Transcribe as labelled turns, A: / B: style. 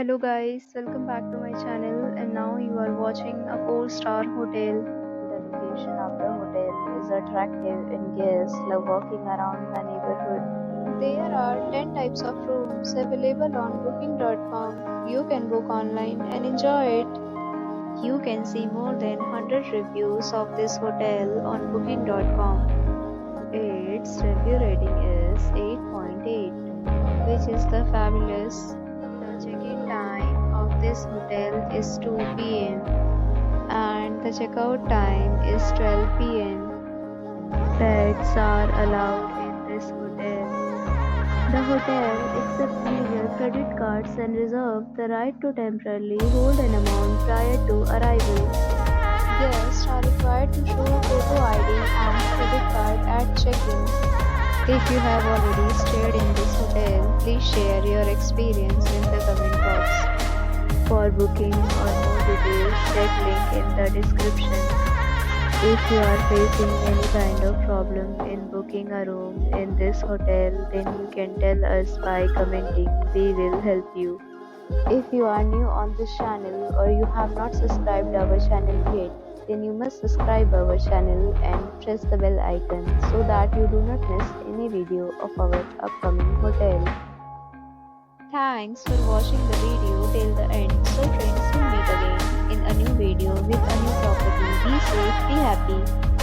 A: Hello guys, welcome back to my channel and now you are watching a 4-star hotel.
B: The location of the hotel is attractive and guests love walking around the neighborhood.
A: There are 10 types of rooms available on booking.com. You can book online and enjoy it. You can see more than 100 reviews of this hotel on booking.com. Its review rating is 8.8, which is the fabulous. The check-in time of this hotel is 2 p.m. and the checkout time is 12 p.m. Pets are allowed in this hotel. The hotel accepts major credit cards and reserves the right to temporarily hold an amount prior to arrival. Guests are required to show a photo ID and credit card at check-in. If you have already stayed in this hotel, please share your experience in the comment box. For booking or more details, check link in the description. If you are facing any kind of problem in booking a room in this hotel, then you can tell us by commenting. We will help you. If you are new on this channel or you have not subscribed our channel yet, then you must subscribe our channel and press the bell icon so that you do not miss any video of our upcoming hotel. Thanks for watching the video till the end. So friends, we'll meet again in a new video with a new property. Be safe, be happy.